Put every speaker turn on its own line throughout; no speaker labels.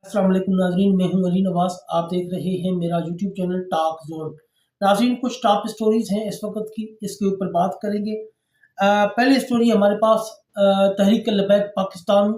अस्सलाम वालेकुम नाजरीन, मैं हूं अली नवाज। आप देख रहे हैं मेरा यूट्यूब चैनल टॉक जोन। नाजरीन, कुछ टॉप स्टोरीज हैं इस वक्त की, इसके ऊपर बात करेंगे। पहली स्टोरी हमारे पास तहरीक लबैक पाकिस्तान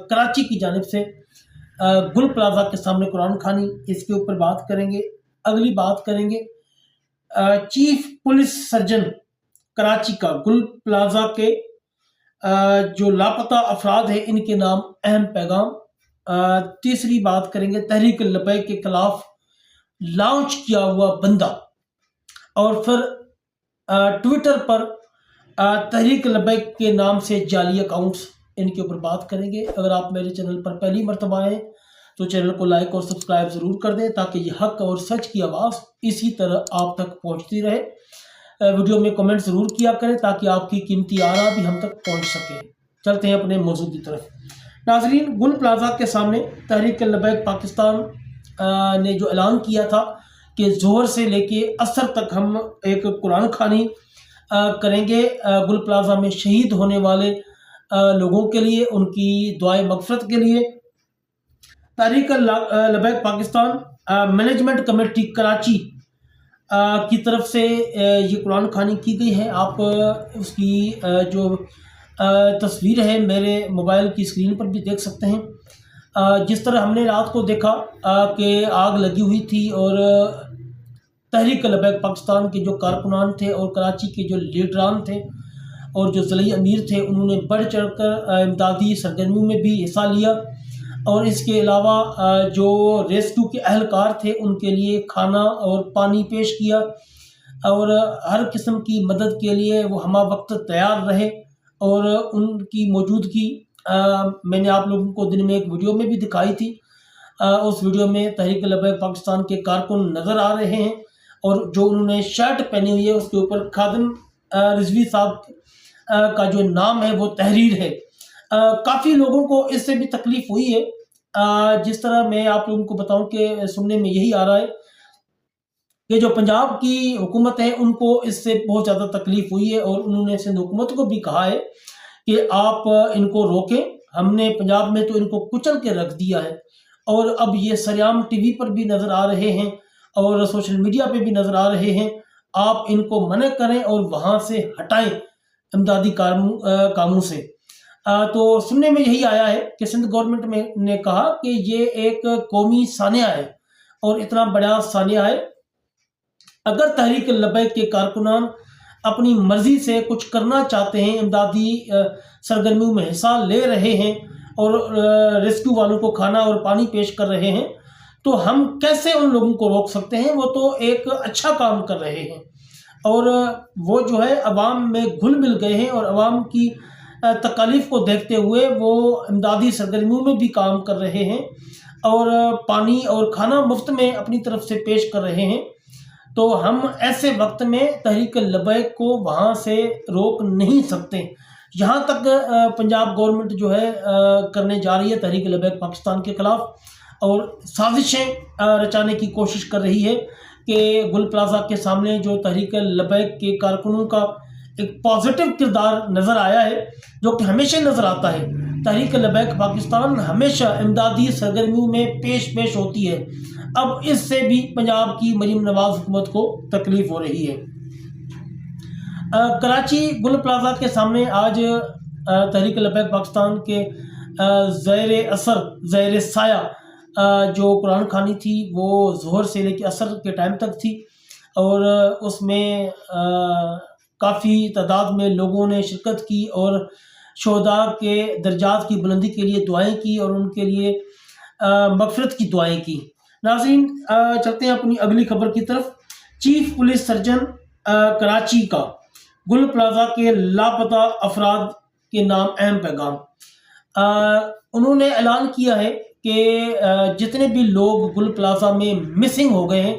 कराची की जानिब से गुल प्लाजा के सामने कुरान खानी, इसके ऊपर बात करेंगे। अगली बात करेंगे चीफ पुलिस सर्जन कराची का गुल प्लाजा के जो लापता अफराद हैं इनके नाम अहम पैगाम। तीसरी बात करेंगे तहरीक लबैक के खिलाफ लॉन्च किया हुआ बंदा। और फिर ट्विटर पर तहरीक लबैक के नाम से जाली अकाउंट्स, इनके ऊपर बात करेंगे। अगर आप मेरे चैनल पर पहली मर्तबा आए तो चैनल को लाइक और सब्सक्राइब ज़रूर कर दें ताकि ये हक और सच की आवाज़ इसी तरह आप तक पहुंचती रहे। वीडियो में कमेंट ज़रूर किया करें ताकि आपकी कीमती आरा भी हम तक पहुंच सके। चलते हैं अपने मौजू की तरफ। नाजरीन, गुल प्लाजा के सामने तहरीक लबैक पाकिस्तान ने जो ऐलान किया था कि जोहर से लेके असर तक हम एक कुरान खानी करेंगे गुल प्लाजा में शहीद होने वाले लोगों के लिए, उनकी दुआए मगफरत के लिए। तहरीक लबैक पाकिस्तान मैनेजमेंट कमेटी कराची की तरफ से ये कुरान खानी की गई है। आप उसकी जो तस्वीर है मेरे मोबाइल की स्क्रीन पर भी देख सकते हैं। जिस तरह हमने रात को देखा कि आग लगी हुई थी और तहरीक लबैक पाकिस्तान के जो कारकुनान थे और कराची के जो लीडरान थे और जो ज़िला अमीर थे, उन्होंने बढ़ चढ़ कर इमदादी सरगर्मियों में भी हिस्सा लिया। और इसके अलावा जो रेस्क्यू के अहलकार थे उनके लिए खाना और पानी पेश किया और हर किस्म की मदद के लिए वो हमा वक्त तैयार रहे। और उनकी मौजूदगी मैंने आप लोगों को दिन में एक वीडियो में भी दिखाई थी। उस वीडियो में तहरीक लबैक पाकिस्तान के कारकुन नज़र आ रहे हैं और जो उन्होंने शर्ट पहनी हुई है उसके ऊपर खादिम रिजवी साहब का जो नाम है वो तहरीर है। काफ़ी लोगों को इससे भी तकलीफ हुई है। जिस तरह मैं आप लोगों को बताऊं कि सुनने में यही आ रहा है कि जो पंजाब की हुकूमत है उनको इससे बहुत ज़्यादा तकलीफ हुई है और उन्होंने सिंध हुकूमत को भी कहा है कि आप इनको रोकें। हमने पंजाब में तो इनको कुचल के रख दिया है और अब ये सरेआम टीवी पर भी नज़र आ रहे हैं और सोशल मीडिया पे भी नज़र आ रहे हैं। आप इनको मना करें और वहाँ से हटाएं इमदादी कामों से। तो सुनने में यही आया है कि सिंध गवर्नमेंट में ने कहा कि ये एक कौमी सानिया है और इतना बड़ा सानिया है। अगर तहरीक लबैक के कारकुनान अपनी मर्जी से कुछ करना चाहते हैं, इमदादी सरगर्मियों में हिस्सा ले रहे हैं और रेस्क्यू वालों को खाना और पानी पेश कर रहे हैं, तो हम कैसे उन लोगों को रोक सकते हैं? वो तो एक अच्छा काम कर रहे हैं और वो जो है अवाम में घुल मिल गए हैं और अवाम की तकालीफ को देखते हुए वो इमदादी सरगर्मियों में भी काम कर रहे हैं और पानी और खाना मुफ्त में अपनी तरफ से पेश कर रहे हैं। तो हम ऐसे वक्त में तहरीक लबैक को वहाँ से रोक नहीं सकते। यहाँ तक पंजाब गवर्नमेंट जो है करने जा रही है तहरीक लबैक पाकिस्तान के खिलाफ और साजिशें रचाने की कोशिश कर रही है कि गुल प्लाजा के सामने जो तहरीक लबैक के कारकुनों का एक पॉजिटिव किरदार नज़र आया है, जो कि हमेशा नज़र आता है। तहरीक लबैक पाकिस्तान हमेशा इमदादी सरगर्मियों में पेश होती है। अब इससे भी पंजाब की मरीम नवाज हुकूमत को तकलीफ हो रही है। कराची गुल प्लाजा के सामने आज तहरीक लबैक पाकिस्तान के ज़ेर साया जो कुरान खानी थी वो जोहर से लेकर असर के टाइम तक थी और उसमें काफ़ी तादाद में लोगों ने शिरकत की और शोहदा के दर्जात की बुलंदी के लिए दुआएं की और उनके लिए मगफरत की दुआएं की। नाज़रीन, चलते हैं अपनी अगली खबर की तरफ। चीफ पुलिस सर्जन कराची का गुल प्लाजा के लापता अफराद के नाम अहम पैगाम। उन्होंने ऐलान किया है कि जितने भी लोग गुल प्लाजा में मिसिंग हो गए हैं,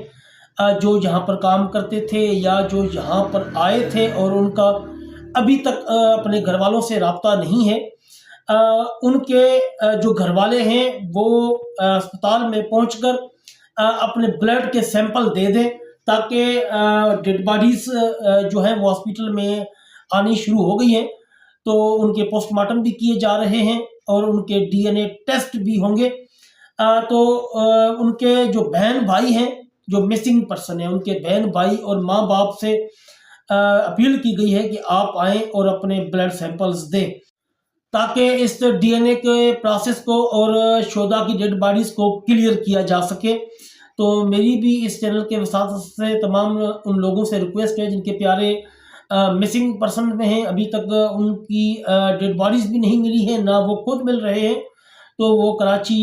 जो यहाँ पर काम करते थे या जो यहाँ पर आए थे और उनका अभी तक अपने घर वालों से राब्ता नहीं है, उनके जो घर वाले हैं वो अस्पताल में पहुंचकर अपने ब्लड के सैंपल दे दें ताकि डेड बॉडीज जो है वो हॉस्पिटल में आनी शुरू हो गई हैं। तो उनके पोस्टमार्टम भी किए जा रहे हैं और उनके डीएनए टेस्ट भी होंगे। تو ان کے جو بہن بھائی ہیں جو مسنگ پرسن ہیں ان کے بہن بھائی اور ماں باپ سے اپیل کی گئی ہے کہ آپ آئیں اور اپنے بلڈ سیمپلز دیں تاکہ اس ڈی این اے کے پروسیس کو اور شہداء کی ڈیڈ باڈیز کو کلیئر کیا جا سکے۔ تو میری بھی اس چینل کے وساطت سے تمام ان لوگوں سے ریکویسٹ ہے جن کے پیارے مسنگ پرسن میں ہیں، ابھی تک ان کی ڈیڈ باڈیز بھی نہیں ملی ہیں، نہ وہ خود مل رہے ہیں، تو وہ کراچی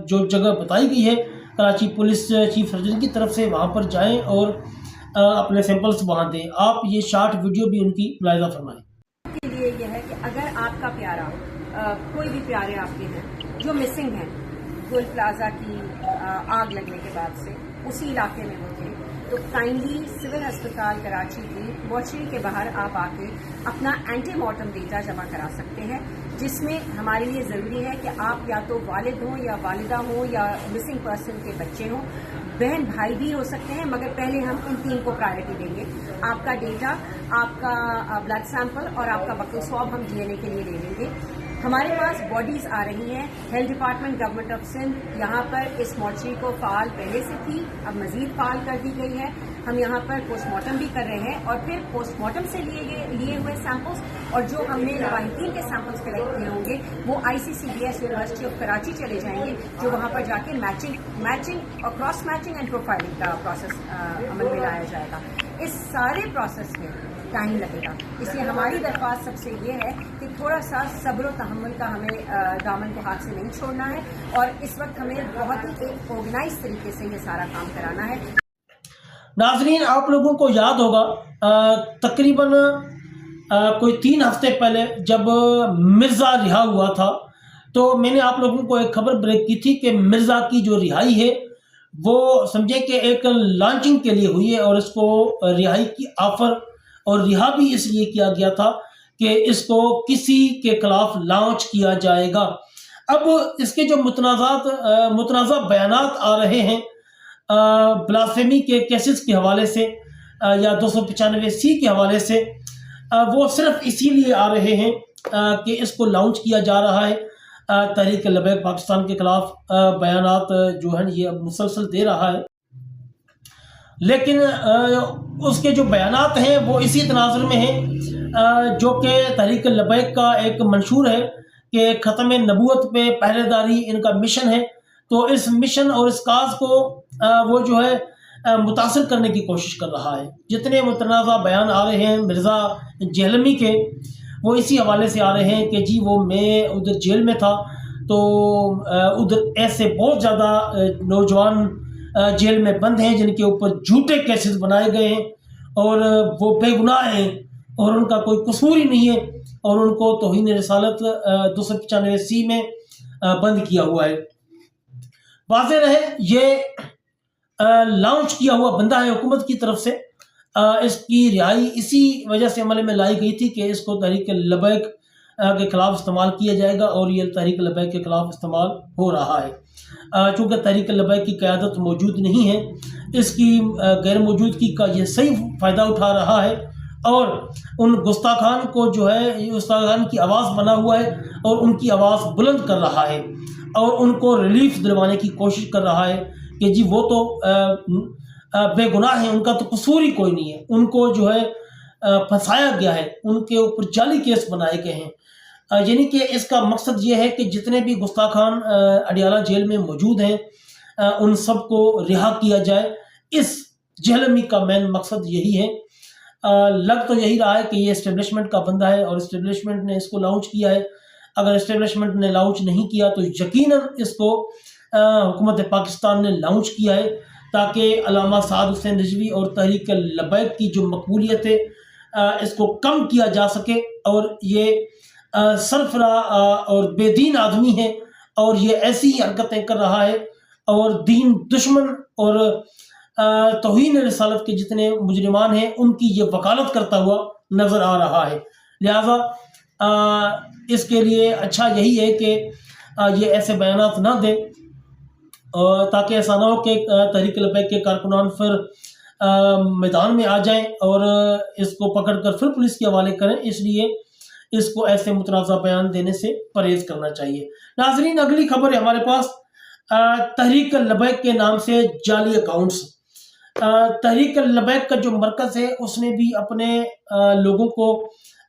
جو جگہ بتائی گئی ہے کراچی پولیس چیف سرجن کی طرف سے وہاں پر جائیں اور اپنے سیمپلز وہاں دیں۔ آپ یہ شارٹ ویڈیو بھی ان کی ملاحظہ فرمائیں۔
کے لیے یہ ہے کہ اگر آپ کا پیارا کوئی بھی پیارے آپ کے ہیں جو مسنگ ہیں گل پلازا کی آگ لگنے کے بعد سے اسی علاقے میں وہ تھے، تو کائنڈلی سول ہسپتال کراچی کی مورچری کے باہر آپ آ کے اپنا اینٹی مارٹم ڈیٹا جمع کرا سکتے ہیں، جس میں ہمارے لیے ضروری ہے کہ آپ یا تو والد ہوں یا والدہ ہوں یا مسنگ پرسن کے بچے ہوں، بہن بھائی بھی ہو سکتے ہیں، مگر پہلے ہم ان تین کو پرائرٹی دیں گے۔ آپ کا ڈیٹا، آپ کا بلڈ سیمپل اور آپ کا بکل سواب ہم ڈی این اے کے لیے لے لیں گے۔ ہمارے پاس باڈیز آ رہی ہیں، health department government of Sindh یہاں پر اس مورچری کو فعال پہلے سے تھی، اب مزید فعال کر دی گئی ہے۔ ہم یہاں پر پوسٹ مارٹم بھی کر رہے ہیں اور پھر پوسٹ مارٹم سے لیے ہوئے سیمپلس اور جو ہم نے لواحقین کے سیمپلس کلیکٹ کیے ہوں گے وہ I C C B S university of Karachi چلے جائیں گے، جو وہاں پر جا کے میچنگ اور کراس میچنگ اینڈ پروفائلنگ کا پروسیس عمل میں لایا جائے گا۔ اس سارے پروسیس میں ٹائم لگے گا، اس لیے ہماری درخواست سب سے یہ ہے کہ تھوڑا سا صبر و تحمل کا ہمیں دامن کو ہاتھ سے نہیں چھوڑنا ہے، اور اس وقت ہمیں بہت ہی ایک آرگنائز طریقے سے یہ سارا کام کرانا ہے۔
ناظرین، آپ لوگوں کو یاد ہوگا تقریباً کوئی 3 ہفتے پہلے جب مرزا رہا ہوا تھا تو میں نے آپ لوگوں کو ایک خبر بریک کی تھی کہ مرزا کی جو رہائی ہے وہ سمجھیں کہ ایک لانچنگ کے لیے ہوئی ہے، اور اس کو رہائی کی آفر اور رہا بھی اس لیے کیا گیا تھا کہ اس کو کسی کے خلاف لانچ کیا جائے گا۔ اب اس کے جو متنازع بیانات آ رہے ہیں بلاسفیمی کے کیسز کے حوالے سے یا 295C کے حوالے سے، وہ صرف اسی لیے آ رہے ہیں کہ اس کو لانچ کیا جا رہا ہے۔ تحریک لبیک پاکستان کے خلاف بیانات جو ہیں یہ مسلسل دے رہا ہے، لیکن اس کے جو بیانات ہیں وہ اسی تناظر میں ہیں جو کہ تحریک لبیک کا ایک منشور ہے کہ ختم نبوت پہ پہرے داری ان کا مشن ہے۔ تو اس مشن اور اس کاز کو وہ جو ہے متاثر کرنے کی کوشش کر رہا ہے۔ جتنے متنازع بیان آ رہے ہیں مرزا جہلمی کے، وہ اسی حوالے سے آ رہے ہیں کہ جی وہ میں ادھر جیل میں تھا تو ادھر ایسے بہت زیادہ نوجوان جیل میں بند ہیں جن کے اوپر جھوٹے کیسز بنائے گئے ہیں اور وہ بے گناہ ہیں اور ان کا کوئی قصور ہی نہیں ہے، اور ان کو توہین رسالت 295C میں بند کیا ہوا ہے۔ واضح رہے یہ لانچ کیا ہوا بندہ ہے حکومت کی طرف سے۔ اس کی رہائی اسی وجہ سے عمل میں لائی گئی تھی کہ اس کو تحریک لبیک کے خلاف استعمال کیا جائے گا، اور یہ تحریک لبیک کے خلاف استعمال ہو رہا ہے۔ چونکہ تحریک لبیک کی قیادت موجود نہیں ہے، اس کی غیر موجودگی کا یہ صحیح فائدہ اٹھا رہا ہے اور ان گستاخان کو جو ہے گستاخان کی آواز بنا ہوا ہے اور ان کی آواز بلند کر رہا ہے اور ان کو ریلیف دلوانے کی کوشش کر رہا ہے کہ جی وہ تو بے گناہ ہیں، ان کا تو قصور ہی کوئی نہیں ہے، ان کو جو ہے پھنسایا گیا ہے، ان کے اوپر جعلی کیس بنائے گئے ہیں۔ یعنی کہ اس کا مقصد یہ ہے کہ جتنے بھی گستاخان اڈیالہ جیل میں موجود ہیں ان سب کو رہا کیا جائے۔ اس جہلمی کا مین مقصد یہی ہے۔ لگ تو یہی رہا ہے کہ یہ اسٹیبلشمنٹ کا بندہ ہے اور اسٹیبلشمنٹ نے اس کو لانچ کیا ہے۔ اگر اسٹیبلشمنٹ نے لانچ نہیں کیا تو یقیناً اس کو حکومت پاکستان نے لانچ کیا ہے تاکہ علامہ سعد حسین رضوی اور تحریک لبیک کی جو مقبولیت ہے اس کو کم کیا جا سکے، اور یہ سرفراہ اور بے دین آدمی ہے اور یہ ایسی حرکتیں کر رہا ہے اور دین دشمن اور توہین رسالت کے جتنے مجرمان ہیں ان کی یہ وکالت کرتا ہوا نظر آ رہا ہے۔ لہذا اس کے لیے اچھا یہی ہے کہ یہ ایسے بیانات نہ دیں تاکہ ایسا نہ ہو کہ تحریک لبیک کے کارکنان پھر میدان میں آ جائیں اور اس کو پکڑ کر پھر پولیس کے حوالے کریں۔ اس لیے اس کو ایسے متنازع بیان دینے سے پرہیز کرنا چاہیے۔ ناظرین، اگلی خبر ہے ہمارے پاس तहरीक लबैक के नाम से जाली अकाउंट्स। तहरीक लबैक का जो मरकज़ है उसने भी अपने लोगों को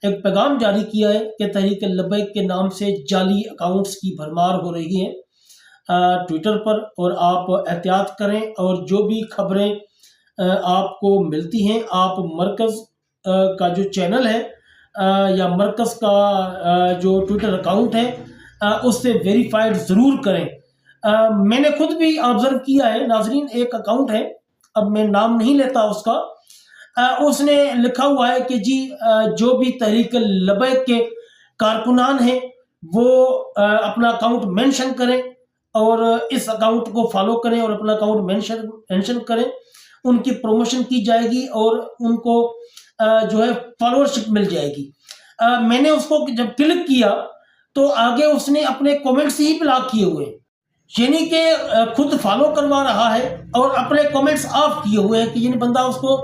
एक पैगाम जारी किया है कि तहरीक लबैक के नाम से जाली अकाउंट्स की भरमार हो रही है ट्विटर पर, और आप एहतियात करें। और जो भी खबरें आपको मिलती हैं, आप मरकज़ का जो चैनल है या मरकज़ का जो ट्विटर अकाउंट है उससे वेरीफाइड ज़रूर करें। मैंने खुद भी ऑब्ज़र्व किया है नाज़रीन, एक अकाउंट है, अब मैं नाम नहीं लेता उसका, उसने लिखा हुआ है कि जी जो भी तहरीक लबैक के कारकुनान हैं वो अपना अकाउंट मेंशन करें और इस अकाउंट को फॉलो करें और अपना अकाउंट मेंशन करें, उनकी प्रमोशन की जाएगी और उनको जो है फॉलोअरशिप मिल जाएगी। मैंने उसको जब क्लिक किया तो आगे उसने अपने कमेंट्स ही ब्लॉक किए हुए हैं, यानी कि खुद फॉलो करवा रहा है और अपने कमेंट्स ऑफ किए हुए हैं कि यानी बंदा उसको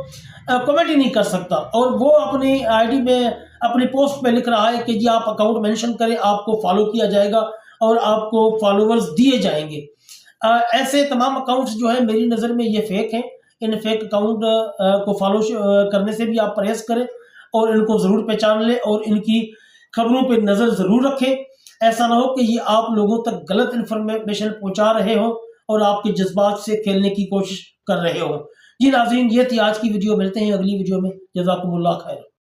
कमेंट ही नहीं कर सकता। और वो अपनी आईडी में अपनी पोस्ट पे लिख रहा है कि जी आप अकाउंट मेंशन करें, आपको फॉलो किया जाएगा और आपको फॉलोवर्स दिए जाएंगे। ऐसे तमाम अकाउंट्स जो है मेरी नज़र में ये फेक हैं। इन फेक अकाउंट को फॉलो करने से भी आप परहेज़ करें और इनको ज़रूर पहचान लें और इनकी खबरों पे नज़र ज़रूर रखें। ऐसा ना हो कि ये आप लोगों तक गलत इन्फॉर्मेशन पहुंचा रहे हो और आपके जज्बात से खेलने की कोशिश कर रहे हो। जी नाज़रीन, ये थी आज की वीडियो, मिलते हैं अगली वीडियो में। जज़ाकुमुल्लाह खैर।